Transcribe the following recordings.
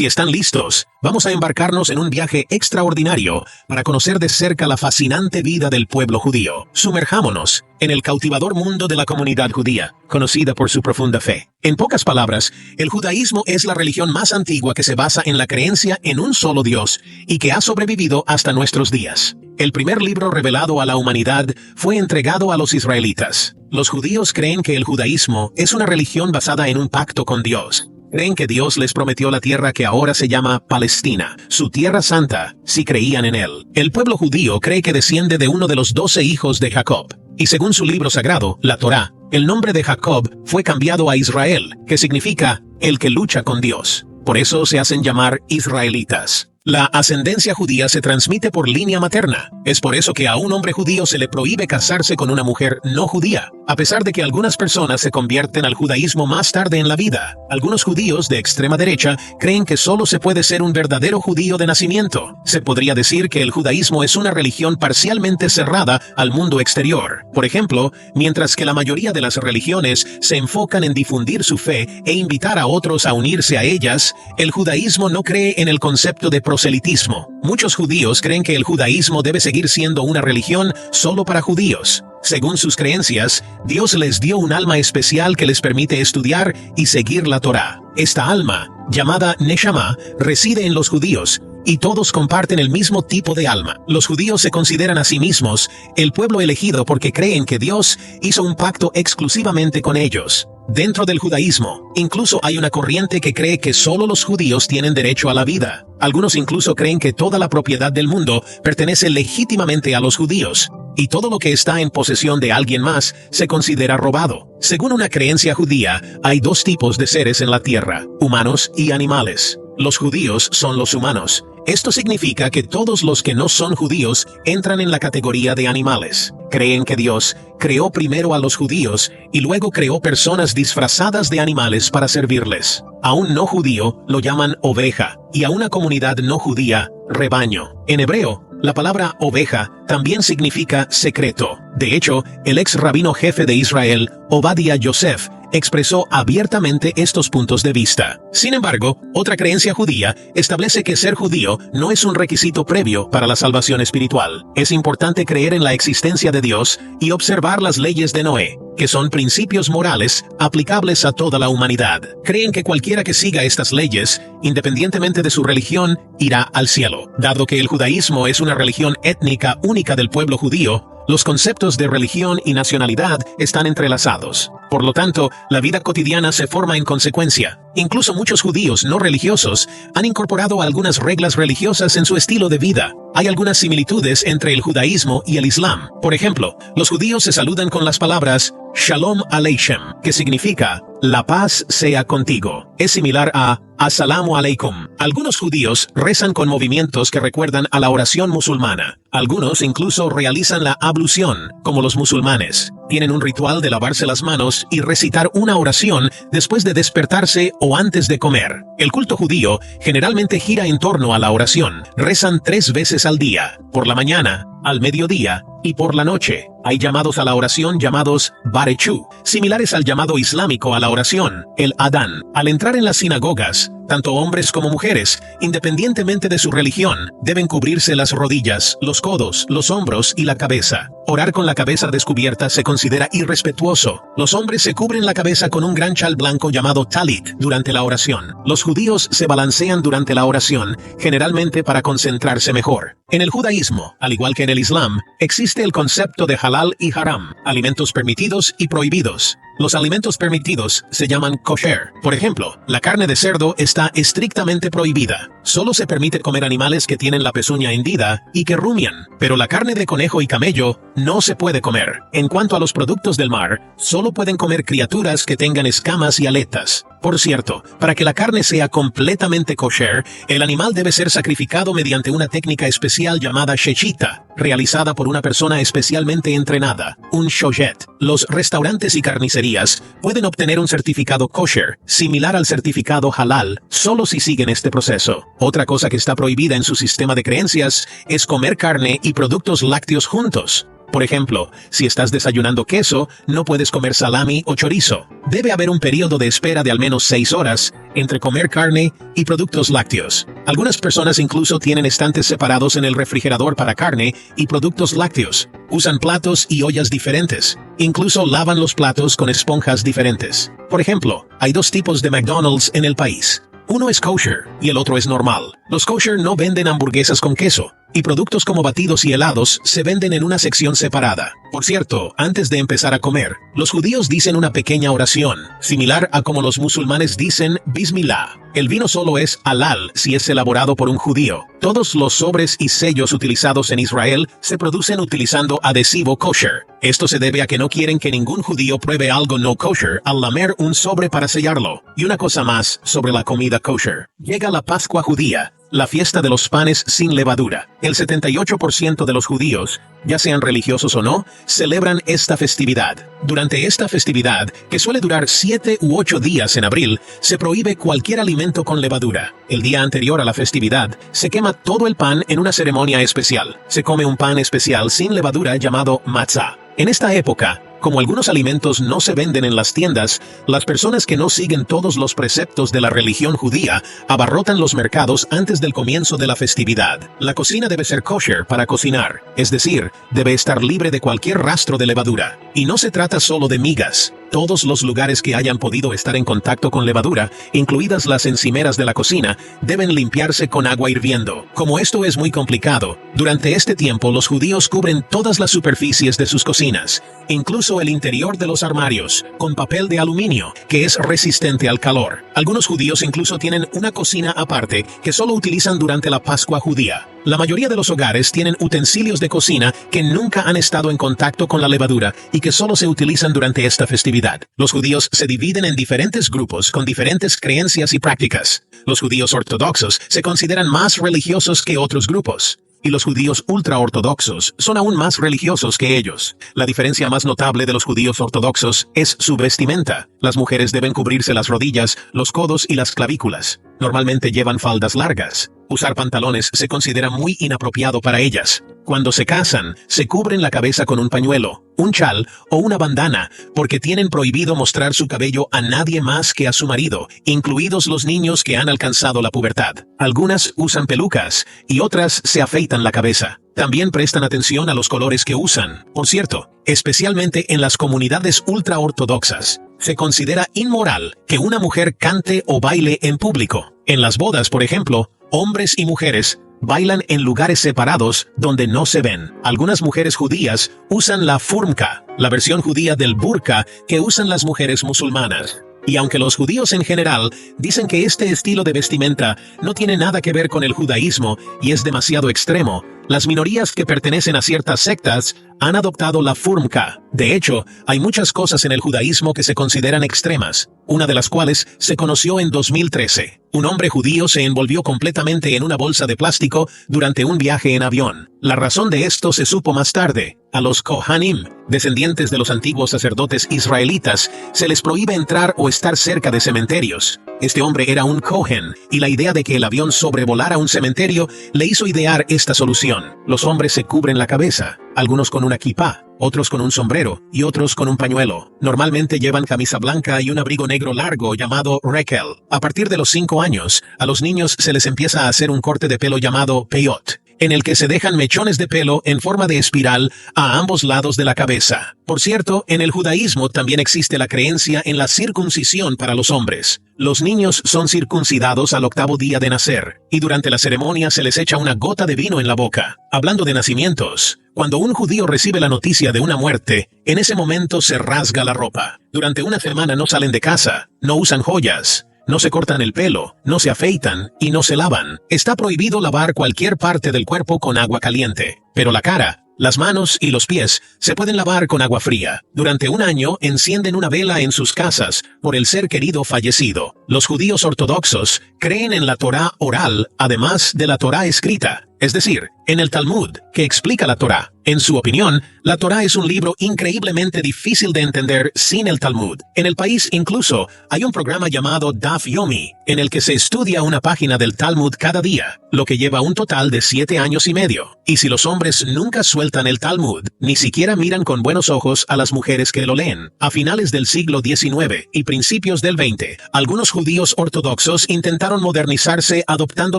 Si están listos, vamos a embarcarnos en un viaje extraordinario para conocer de cerca la fascinante vida del pueblo judío. Sumerjámonos en el cautivador mundo de la comunidad judía, conocida por su profunda fe. En pocas palabras, el judaísmo es la religión más antigua que se basa en la creencia en un solo Dios y que ha sobrevivido hasta nuestros días. El primer libro revelado a la humanidad fue entregado a los israelitas. Los judíos creen que el judaísmo es una religión basada en un pacto con Dios. Creen que Dios les prometió la tierra que ahora se llama Palestina, su tierra santa, si creían en él. El pueblo judío cree que desciende de uno de los 12 hijos de Jacob. Y según su libro sagrado, la Torá, el nombre de Jacob fue cambiado a Israel, que significa el que lucha con Dios. Por eso se hacen llamar israelitas. La ascendencia judía se transmite por línea materna. Es por eso que a un hombre judío se le prohíbe casarse con una mujer no judía, a pesar de que algunas personas se convierten al judaísmo más tarde en la vida. Algunos judíos de extrema derecha creen que solo se puede ser un verdadero judío de nacimiento. Se podría decir que el judaísmo es una religión parcialmente cerrada al mundo exterior. Por ejemplo, mientras que la mayoría de las religiones se enfocan en difundir su fe e invitar a otros a unirse a ellas, el judaísmo no cree en el concepto de proselitismo. Muchos judíos creen que el judaísmo debe seguir siendo una religión solo para judíos. Según sus creencias, Dios les dio un alma especial que les permite estudiar y seguir la Torá. Esta alma, llamada Neshama, reside en los judíos, y todos comparten el mismo tipo de alma. Los judíos se consideran a sí mismos el pueblo elegido porque creen que Dios hizo un pacto exclusivamente con ellos. Dentro del judaísmo, incluso hay una corriente que cree que solo los judíos tienen derecho a la vida. Algunos incluso creen que toda la propiedad del mundo pertenece legítimamente a los judíos, y todo lo que está en posesión de alguien más se considera robado. Según una creencia judía, hay dos tipos de seres en la tierra, humanos y animales. Los judíos son los humanos. Esto significa que todos los que no son judíos entran en la categoría de animales. Creen que Dios creó primero a los judíos y luego creó personas disfrazadas de animales para servirles. A un no judío lo llaman oveja y a una comunidad no judía, rebaño. En hebreo, la palabra oveja también significa secreto. De hecho, el ex rabino jefe de Israel, Obadiah Yosef, expresó abiertamente estos puntos de vista. Sin embargo, otra creencia judía establece que ser judío no es un requisito previo para la salvación espiritual. Es importante creer en la existencia de Dios y observar las leyes de Noé, que son principios morales aplicables a toda la humanidad. Creen que cualquiera que siga estas leyes, independientemente de su religión, irá al cielo. Dado que el judaísmo es una religión étnica única del pueblo judío, los conceptos de religión y nacionalidad están entrelazados. Por lo tanto, la vida cotidiana se forma en consecuencia. Incluso muchos judíos no religiosos han incorporado algunas reglas religiosas en su estilo de vida. Hay algunas similitudes entre el judaísmo y el islam. Por ejemplo, los judíos se saludan con las palabras Shalom Aleichem, que significa la paz sea contigo. Es similar a Assalamu alaikum. Algunos judíos rezan con movimientos que recuerdan a la oración musulmana. Algunos incluso realizan la ablución, como los musulmanes. Tienen un ritual de lavarse las manos y recitar una oración después de despertarse o antes de comer. El culto judío generalmente gira en torno a la oración. Rezan 3 veces al día, por la mañana, al mediodía y por la noche. Hay llamados a la oración llamados Barechu, similares al llamado islámico a la oración, el Adán. Al entrar en las sinagogas, tanto hombres como mujeres, independientemente de su religión, deben cubrirse las rodillas, los codos, los hombros y la cabeza. Orar con la cabeza descubierta se considera irrespetuoso. Los hombres se cubren la cabeza con un gran chal blanco llamado talit durante la oración. Los judíos se balancean durante la oración, generalmente para concentrarse mejor. En el judaísmo, al igual que en el islam, existe el concepto de halal y haram, alimentos permitidos y prohibidos. Los alimentos permitidos se llaman kosher. Por ejemplo, la carne de cerdo está estrictamente prohibida. Solo se permite comer animales que tienen la pezuña hendida y que rumian, pero la carne de conejo y camello no se puede comer. En cuanto a los productos del mar, solo pueden comer criaturas que tengan escamas y aletas. Por cierto, para que la carne sea completamente kosher, el animal debe ser sacrificado mediante una técnica especial llamada shechita, realizada por una persona especialmente entrenada, un shochet. Los restaurantes y carnicerías pueden obtener un certificado kosher, similar al certificado halal, solo si siguen este proceso. Otra cosa que está prohibida en su sistema de creencias es comer carne y productos lácteos juntos. Por ejemplo, si estás desayunando queso, no puedes comer salami o chorizo. Debe haber un periodo de espera de al menos 6 horas entre comer carne y productos lácteos. Algunas personas incluso tienen estantes separados en el refrigerador para carne y productos lácteos. Usan platos y ollas diferentes. Incluso lavan los platos con esponjas diferentes. Por ejemplo, hay 2 tipos de McDonald's en el país. Uno es kosher y el otro es normal. Los kosher no venden hamburguesas con queso, y productos como batidos y helados se venden en una sección separada. Por cierto, antes de empezar a comer, los judíos dicen una pequeña oración, similar a como los musulmanes dicen Bismillah. El vino solo es halal si es elaborado por un judío. Todos los sobres y sellos utilizados en Israel se producen utilizando adhesivo kosher. Esto se debe a que no quieren que ningún judío pruebe algo no kosher al lamer un sobre para sellarlo. Y una cosa más sobre la comida kosher. Llega la Pascua judía, la fiesta de los panes sin levadura. El 78% de los judíos, ya sean religiosos o no, celebran esta festividad. Durante esta festividad, que suele durar 7 u 8 días en abril, se prohíbe cualquier alimento con levadura. El día anterior a la festividad, se quema todo el pan en una ceremonia especial. Se come un pan especial sin levadura llamado matzah. En esta época, como algunos alimentos no se venden en las tiendas, las personas que no siguen todos los preceptos de la religión judía abarrotan los mercados antes del comienzo de la festividad. La cocina debe ser kosher para cocinar, es decir, debe estar libre de cualquier rastro de levadura. Y no se trata solo de migas. Todos los lugares que hayan podido estar en contacto con levadura, incluidas las encimeras de la cocina, deben limpiarse con agua hirviendo. Como esto es muy complicado, durante este tiempo los judíos cubren todas las superficies de sus cocinas, incluso el interior de los armarios, con papel de aluminio, que es resistente al calor. Algunos judíos incluso tienen una cocina aparte que solo utilizan durante la Pascua judía. La mayoría de los hogares tienen utensilios de cocina que nunca han estado en contacto con la levadura y que solo se utilizan durante esta festividad. Los judíos se dividen en diferentes grupos con diferentes creencias y prácticas. Los judíos ortodoxos se consideran más religiosos que otros grupos, y los judíos ultraortodoxos son aún más religiosos que ellos. La diferencia más notable de los judíos ortodoxos es su vestimenta. Las mujeres deben cubrirse las rodillas, los codos y las clavículas. Normalmente llevan faldas largas. Usar pantalones se considera muy inapropiado para ellas. Cuando se casan, se cubren la cabeza con un pañuelo, un chal o una bandana, porque tienen prohibido mostrar su cabello a nadie más que a su marido, incluidos los niños que han alcanzado la pubertad. Algunas usan pelucas y otras se afeitan la cabeza. También prestan atención a los colores que usan. Por cierto, especialmente en las comunidades ultraortodoxas, se considera inmoral que una mujer cante o baile en público. En las bodas, por ejemplo, hombres y mujeres bailan en lugares separados donde no se ven. Algunas mujeres judías usan la furmka, la versión judía del burka que usan las mujeres musulmanas. Y aunque los judíos en general dicen que este estilo de vestimenta no tiene nada que ver con el judaísmo y es demasiado extremo, las minorías que pertenecen a ciertas sectas han adoptado la furmka. De hecho, hay muchas cosas en el judaísmo que se consideran extremas, una de las cuales se conoció en 2013. Un hombre judío se envolvió completamente en una bolsa de plástico durante un viaje en avión. La razón de esto se supo más tarde. A los Kohanim, descendientes de los antiguos sacerdotes israelitas, se les prohíbe entrar o estar cerca de cementerios. Este hombre era un Kohen, y la idea de que el avión sobrevolara un cementerio le hizo idear esta solución. Los hombres se cubren la cabeza, algunos con una kipá, otros con un sombrero y otros con un pañuelo. Normalmente llevan camisa blanca y un abrigo negro largo llamado rekel. A partir de los 5 años, a los niños se les empieza a hacer un corte de pelo llamado peyot, en el que se dejan mechones de pelo en forma de espiral a ambos lados de la cabeza. Por cierto, en el judaísmo también existe la creencia en la circuncisión para los hombres. Los niños son circuncidados al 8º día de nacer, y durante la ceremonia se les echa una gota de vino en la boca. Hablando de nacimientos, cuando un judío recibe la noticia de una muerte, en ese momento se rasga la ropa. Durante una semana no salen de casa, no usan joyas, no se cortan el pelo, no se afeitan y no se lavan. Está prohibido lavar cualquier parte del cuerpo con agua caliente, pero la cara, las manos y los pies se pueden lavar con agua fría. Durante un año encienden una vela en sus casas por el ser querido fallecido. Los judíos ortodoxos creen en la Torá oral, además de la Torá escrita, es decir, en el Talmud, que explica la Torá. En su opinión, La Torá es un libro increíblemente difícil de entender sin el Talmud. En el país incluso hay un programa llamado Daf Yomi, en el que se estudia una página del Talmud cada día, lo que lleva un total de 7 años y medio. Y si los hombres nunca sueltan el Talmud, ni siquiera miran con buenos ojos a las mujeres que lo leen. A finales del siglo XIX y principios del XX, algunos judíos ortodoxos intentaron modernizarse adoptando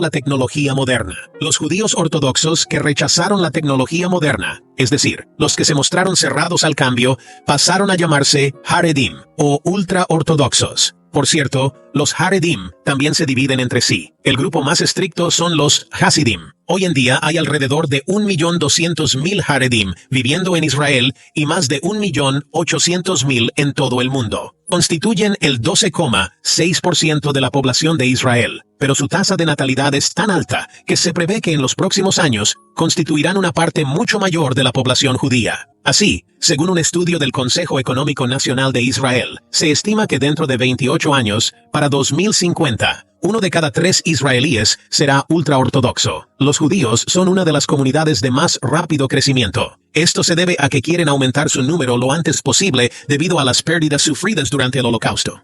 la tecnología moderna. Los judíos ortodoxos que rechazaron la tecnología moderna, es decir, los que se mostraron cerrados al cambio, pasaron a llamarse Haredim o ultraortodoxos. Por cierto, los Haredim también se dividen entre sí. El grupo más estricto son los Hasidim. Hoy en día hay alrededor de 1.200.000 Haredim viviendo en Israel y más de 1.800.000 en todo el mundo. Constituyen el 12,6% de la población de Israel, pero su tasa de natalidad es tan alta que se prevé que en los próximos años constituirán una parte mucho mayor de la población judía. Así, según un estudio del Consejo Económico Nacional de Israel, se estima que dentro de 28 años, para 2050, 1 de cada 3 israelíes será ultraortodoxo. Los judíos son una de las comunidades de más rápido crecimiento. Esto se debe a que quieren aumentar su número lo antes posible debido a las pérdidas sufridas durante el Holocausto.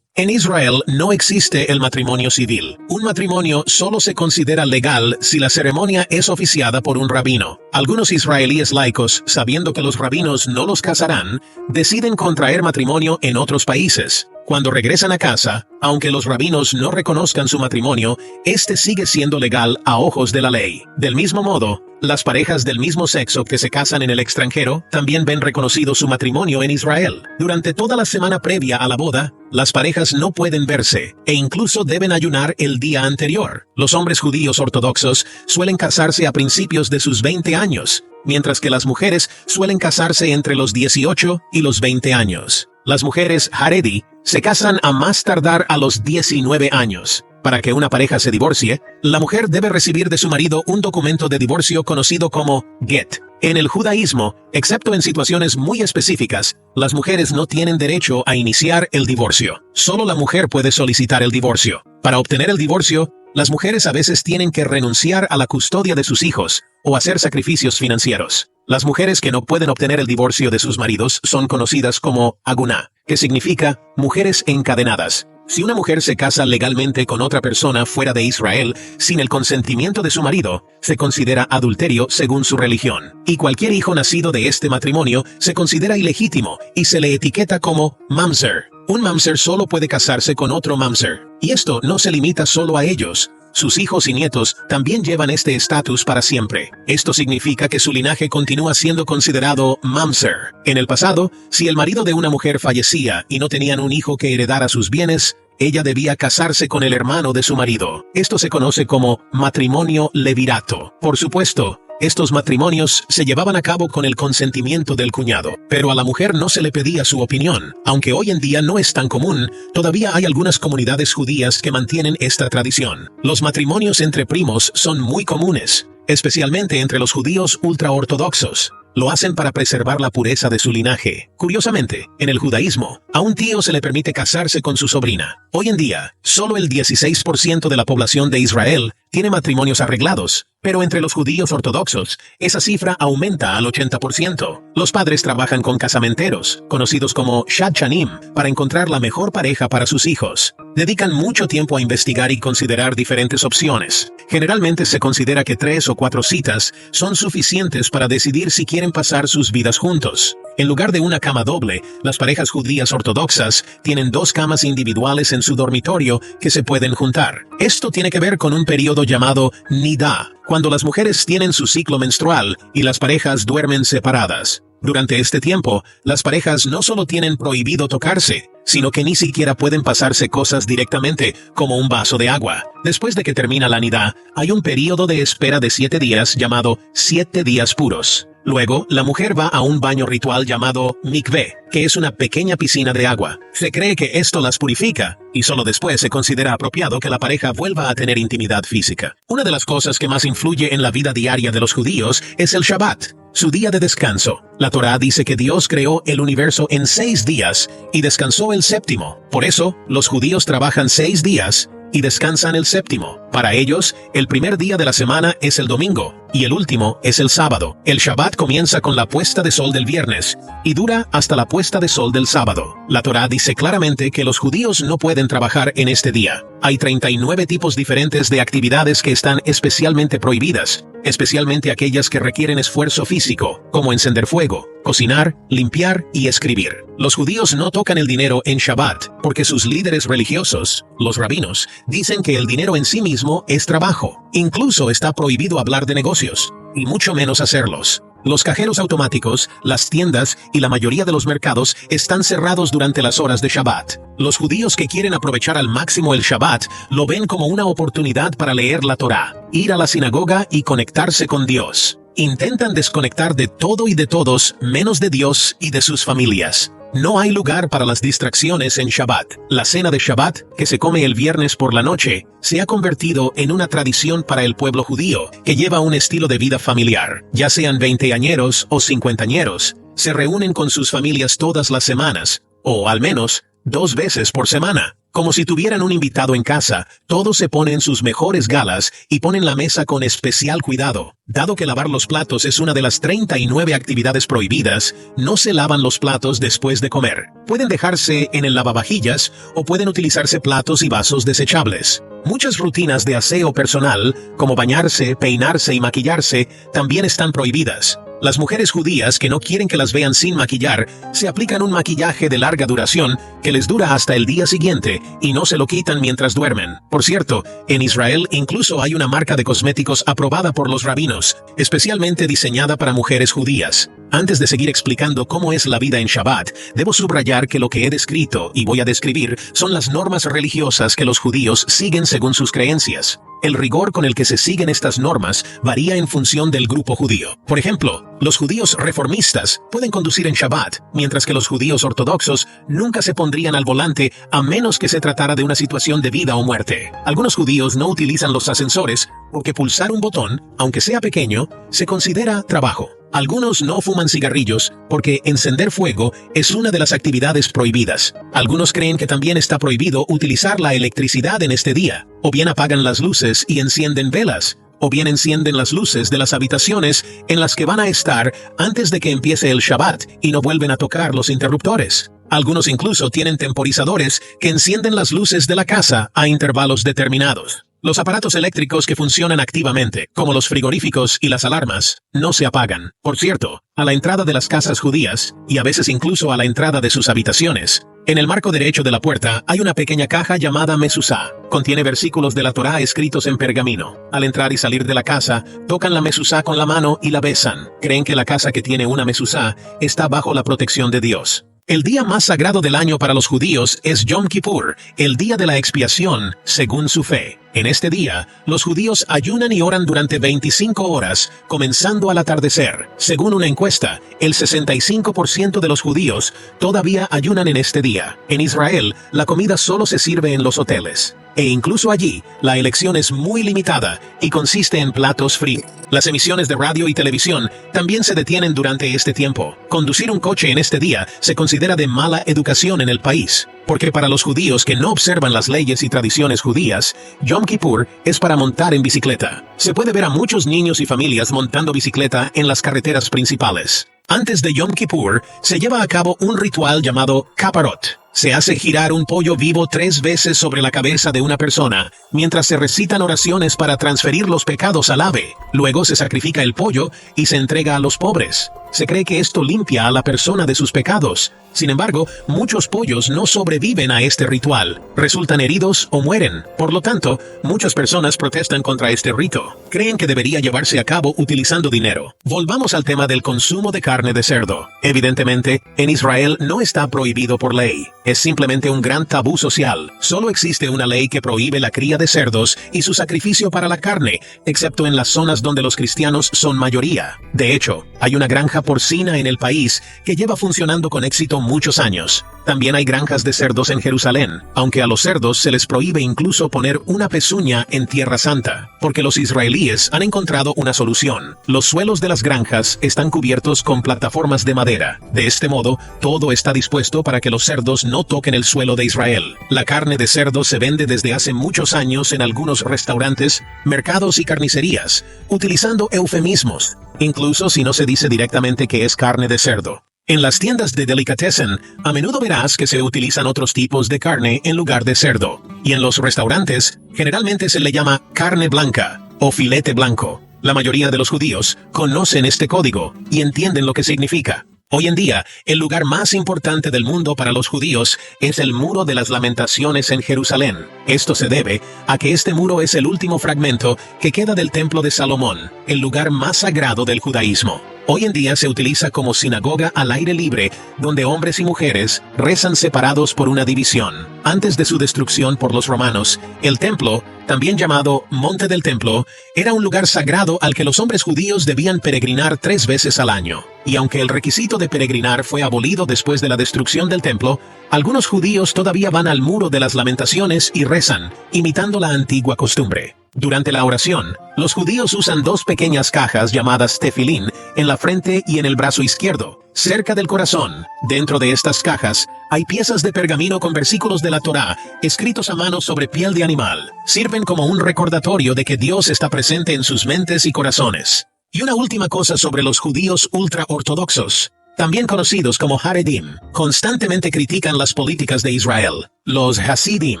En Israel no existe el matrimonio civil. Un matrimonio solo se considera legal si la ceremonia es oficiada por un rabino. Algunos israelíes laicos, sabiendo que los rabinos no los casarán, deciden contraer matrimonio en otros países. Cuando regresan a casa, aunque los rabinos no reconozcan su matrimonio, este sigue siendo legal a ojos de la ley. Del mismo modo, las parejas del mismo sexo que se casan en el extranjero también ven reconocido su matrimonio en Israel. Durante toda la semana previa a la boda, las parejas no pueden verse e incluso deben ayunar el día anterior. Los hombres judíos ortodoxos suelen casarse a principios de sus 20 años, mientras que las mujeres suelen casarse entre los 18 y los 20 años. Las mujeres Haredi se casan a más tardar a los 19 años. Para que una pareja se divorcie, la mujer debe recibir de su marido un documento de divorcio conocido como get. En el judaísmo, excepto en situaciones muy específicas, las mujeres no tienen derecho a iniciar el divorcio. Solo la mujer puede solicitar el divorcio. Para obtener el divorcio, las mujeres a veces tienen que renunciar a la custodia de sus hijos o hacer sacrificios financieros. Las mujeres que no pueden obtener el divorcio de sus maridos son conocidas como aguná, que significa mujeres encadenadas. Si una mujer se casa legalmente con otra persona fuera de Israel sin el consentimiento de su marido, se considera adulterio según su religión. Y cualquier hijo nacido de este matrimonio se considera ilegítimo y se le etiqueta como mamzer. Un mamzer solo puede casarse con otro mamzer. Y esto no se limita solo a ellos. Sus hijos y nietos también llevan este estatus para siempre. Esto significa que su linaje continúa siendo considerado mamzer. En el pasado, si el marido de una mujer fallecía y no tenían un hijo que heredara sus bienes, ella debía casarse con el hermano de su marido. Esto se conoce como matrimonio levirato. Por supuesto, estos matrimonios se llevaban a cabo con el consentimiento del cuñado, pero a la mujer no se le pedía su opinión. Aunque hoy en día no es tan común, todavía hay algunas comunidades judías que mantienen esta tradición. Los matrimonios entre primos son muy comunes, especialmente entre los judíos ultraortodoxos. Lo hacen para preservar la pureza de su linaje. Curiosamente, en el judaísmo, a un tío se le permite casarse con su sobrina. Hoy en día, solo el 16% de la población de Israel tiene matrimonios arreglados, pero entre los judíos ortodoxos, esa cifra aumenta al 80%. Los padres trabajan con casamenteros, conocidos como shadchanim, para encontrar la mejor pareja para sus hijos. Dedican mucho tiempo a investigar y considerar diferentes opciones. Generalmente se considera que 3 o 4 citas son suficientes para decidir si quieren pasar sus vidas juntos. En lugar de una cama doble, las parejas judías ortodoxas tienen 2 camas individuales en su dormitorio que se pueden juntar. Esto tiene que ver con un periodo llamado nidá, cuando las mujeres tienen su ciclo menstrual y las parejas duermen separadas. Durante este tiempo, las parejas no solo tienen prohibido tocarse, sino que ni siquiera pueden pasarse cosas directamente, como un vaso de agua. Después de que termina la nidá, hay un periodo de espera de 7 días llamado 7 días puros. Luego, la mujer va a un baño ritual llamado mikveh, que es una pequeña piscina de agua. Se cree que esto las purifica, y solo después se considera apropiado que la pareja vuelva a tener intimidad física. Una de las cosas que más influye en la vida diaria de los judíos es el Shabbat, su día de descanso. La Torá dice que Dios creó el universo en 6 días y descansó el séptimo. Por eso, los judíos trabajan 6 días y descansan el séptimo. Para ellos, el primer día de la semana es el domingo, y el último es el sábado. El Shabbat comienza con la puesta de sol del viernes, y dura hasta la puesta de sol del sábado. La Torá dice claramente que los judíos no pueden trabajar en este día. Hay 39 tipos diferentes de actividades que están especialmente prohibidas, especialmente aquellas que requieren esfuerzo físico, como encender fuego, cocinar, limpiar y escribir. Los judíos no tocan el dinero en Shabbat, porque sus líderes religiosos, los rabinos, dicen que el dinero en sí mismo es trabajo. Incluso está prohibido hablar de negocios, y mucho menos hacerlos. Los cajeros automáticos, las tiendas y la mayoría de los mercados están cerrados durante las horas de Shabbat. Los judíos que quieren aprovechar al máximo el Shabbat lo ven como una oportunidad para leer la Torá, ir a la sinagoga y conectarse con Dios. Intentan desconectar de todo y de todos menos de Dios y de sus familias. No hay lugar para las distracciones en Shabbat. La cena de Shabbat, que se come el viernes por la noche, se ha convertido en una tradición para el pueblo judío, que lleva un estilo de vida familiar. Ya sean veinteañeros o cincuentañeros, se reúnen con sus familias todas las semanas, o al menos 2 veces por semana. Como si tuvieran un invitado en casa, todos se ponen sus mejores galas y ponen la mesa con especial cuidado. Dado que lavar los platos es una de las 39 actividades prohibidas, no se lavan los platos después de comer. Pueden dejarse en el lavavajillas o pueden utilizarse platos y vasos desechables. Muchas rutinas de aseo personal, como bañarse, peinarse y maquillarse, también están prohibidas. Las mujeres judías que no quieren que las vean sin maquillar, se aplican un maquillaje de larga duración que les dura hasta el día siguiente y no se lo quitan mientras duermen. Por cierto, en Israel incluso hay una marca de cosméticos aprobada por los rabinos, especialmente diseñada para mujeres judías. Antes de seguir explicando cómo es la vida en Shabbat, debo subrayar que lo que he descrito y voy a describir son las normas religiosas que los judíos siguen según sus creencias. El rigor con el que se siguen estas normas varía en función del grupo judío. Por ejemplo, los judíos reformistas pueden conducir en Shabbat, mientras que los judíos ortodoxos nunca se pondrían al volante a menos que se tratara de una situación de vida o muerte. Algunos judíos no utilizan los ascensores porque pulsar un botón, aunque sea pequeño, se considera trabajo. Algunos no fuman cigarrillos porque encender fuego es una de las actividades prohibidas. Algunos creen que también está prohibido utilizar la electricidad en este día. O bien apagan las luces y encienden velas, o bien encienden las luces de las habitaciones en las que van a estar antes de que empiece el Shabbat y no vuelven a tocar los interruptores. Algunos incluso tienen temporizadores que encienden las luces de la casa a intervalos determinados. Los aparatos eléctricos que funcionan activamente, como los frigoríficos y las alarmas, no se apagan. Por cierto, a la entrada de las casas judías, y a veces incluso a la entrada de sus habitaciones, en el marco derecho de la puerta hay una pequeña caja llamada mesuzá. Contiene versículos de la Torá escritos en pergamino. Al entrar y salir de la casa, tocan la mesuzá con la mano y la besan. Creen que la casa que tiene una mesuzá está bajo la protección de Dios. El día más sagrado del año para los judíos es Yom Kippur, el día de la expiación, según su fe. En este día, los judíos ayunan y oran durante 25 horas, comenzando al atardecer. Según una encuesta, el 65% de los judíos todavía ayunan en este día. En Israel, la comida solo se sirve en los hoteles. E incluso allí, la elección es muy limitada y consiste en platos fríos. Las emisiones de radio y televisión también se detienen durante este tiempo. Conducir un coche en este día se considera de mala educación en el país, porque para los judíos que no observan las leyes y tradiciones judías, Yom Kippur es para montar en bicicleta. Se puede ver a muchos niños y familias montando bicicleta en las carreteras principales. Antes de Yom Kippur, se lleva a cabo un ritual llamado Kaparot. Se hace girar un pollo vivo 3 veces sobre la cabeza de una persona, mientras se recitan oraciones para transferir los pecados al ave. Luego se sacrifica el pollo y se entrega a los pobres. Se cree que esto limpia a la persona de sus pecados. Sin embargo, muchos pollos no sobreviven a este ritual, resultan heridos o mueren. Por lo tanto, muchas personas protestan contra este rito. Creen que debería llevarse a cabo utilizando dinero. Volvamos al tema del consumo de carne de cerdo. Evidentemente, en Israel no está prohibido por ley. Es simplemente un gran tabú social. Solo existe una ley que prohíbe la cría de cerdos y su sacrificio para la carne, excepto en las zonas donde los cristianos son mayoría. De hecho, hay una granja granja porcina en el país que lleva funcionando con éxito muchos años. También hay granjas de cerdos en Jerusalén, aunque a los cerdos se les prohíbe incluso poner una pezuña en Tierra Santa, porque los israelíes han encontrado una solución. Los suelos de las granjas están cubiertos con plataformas de madera. De este modo, todo está dispuesto para que los cerdos no toquen el suelo de Israel. La carne de cerdo se vende desde hace muchos años en algunos restaurantes, mercados y carnicerías, utilizando eufemismos, incluso si no se dice directamente que es carne de cerdo. En las tiendas de delicatessen, a menudo verás que se utilizan otros tipos de carne en lugar de cerdo. Y en los restaurantes, generalmente se le llama carne blanca o filete blanco. La mayoría de los judíos conocen este código y entienden lo que significa. Hoy en día, el lugar más importante del mundo para los judíos es el Muro de las Lamentaciones en Jerusalén. Esto se debe a que este muro es el último fragmento que queda del Templo de Salomón, el lugar más sagrado del judaísmo. Hoy en día se utiliza como sinagoga al aire libre, donde hombres y mujeres rezan separados por una división. Antes de su destrucción por los romanos, el templo, también llamado Monte del Templo, era un lugar sagrado al que los hombres judíos debían peregrinar 3 veces al año. Y aunque el requisito de peregrinar fue abolido después de la destrucción del templo, algunos judíos todavía van al Muro de las Lamentaciones y rezan, imitando la antigua costumbre. Durante la oración, los judíos usan 2 pequeñas cajas llamadas tefilín en la frente y en el brazo izquierdo, cerca del corazón. Dentro de estas cajas hay piezas de pergamino con versículos de la Torá, escritos a mano sobre piel de animal. Sirven como un recordatorio de que Dios está presente en sus mentes y corazones. Y una última cosa sobre los judíos ultraortodoxos, también conocidos como Haredim, constantemente critican las políticas de Israel. Los Hasidim,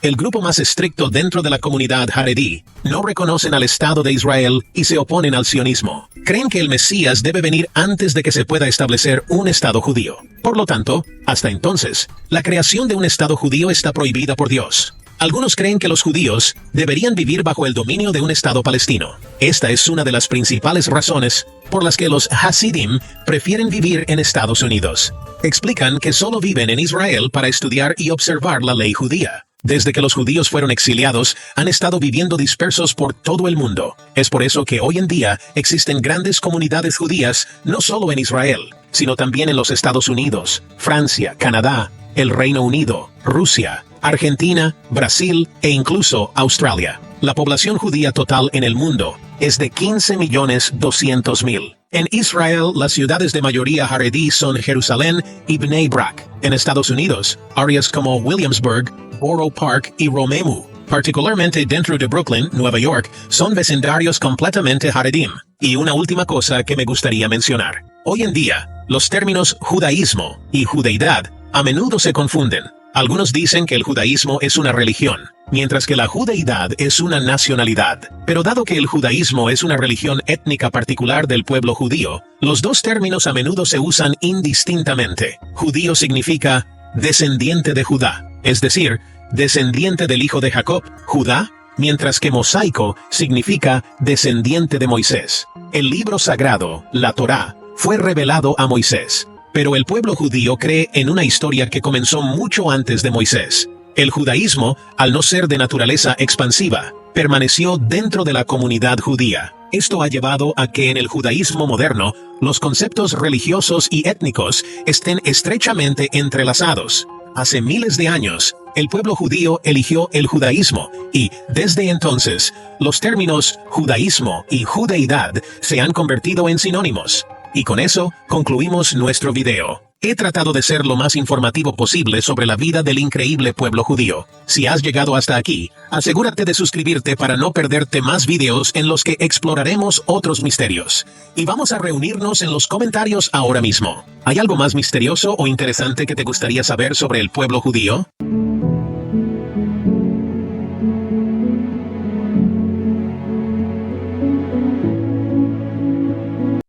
el grupo más estricto dentro de la comunidad Haredi, no reconocen al Estado de Israel y se oponen al sionismo. Creen que el Mesías debe venir antes de que se pueda establecer un Estado judío. Por lo tanto, hasta entonces, la creación de un Estado judío está prohibida por Dios. Algunos creen que los judíos deberían vivir bajo el dominio de un Estado palestino. Esta es una de las principales razones por las que los Hasidim prefieren vivir en Estados Unidos. Explican que solo viven en Israel para estudiar y observar la ley judía. Desde que los judíos fueron exiliados, han estado viviendo dispersos por todo el mundo. Es por eso que hoy en día existen grandes comunidades judías no solo en Israel, sino también en los Estados Unidos, Francia, Canadá, el Reino Unido, Rusia, Argentina, Brasil e incluso Australia. La población judía total en el mundo es de 15.200.000. En Israel, las ciudades de mayoría Haredi son Jerusalén y Bnei Brak. En Estados Unidos, áreas como Williamsburg, Borough Park y Romemu, particularmente dentro de Brooklyn, Nueva York, son vecindarios completamente Haredim. Y una última cosa que me gustaría mencionar. Hoy en día, los términos judaísmo y judeidad a menudo se confunden. Algunos dicen que el judaísmo es una religión, mientras que la judeidad es una nacionalidad. Pero dado que el judaísmo es una religión étnica particular del pueblo judío, los 2 términos a menudo se usan indistintamente. Judío significa descendiente de Judá, es decir, descendiente del hijo de Jacob, Judá, mientras que mosaico significa descendiente de Moisés. El libro sagrado, la Torá, fue revelado a Moisés. Pero el pueblo judío cree en una historia que comenzó mucho antes de Moisés. El judaísmo, al no ser de naturaleza expansiva, permaneció dentro de la comunidad judía. Esto ha llevado a que en el judaísmo moderno, los conceptos religiosos y étnicos estén estrechamente entrelazados. Hace miles de años, el pueblo judío eligió el judaísmo y, desde entonces, los términos judaísmo y judeidad se han convertido en sinónimos. Y con eso, concluimos nuestro video. He tratado de ser lo más informativo posible sobre la vida del increíble pueblo judío. Si has llegado hasta aquí, asegúrate de suscribirte para no perderte más videos en los que exploraremos otros misterios. Y vamos a reunirnos en los comentarios ahora mismo. ¿Hay algo más misterioso o interesante que te gustaría saber sobre el pueblo judío?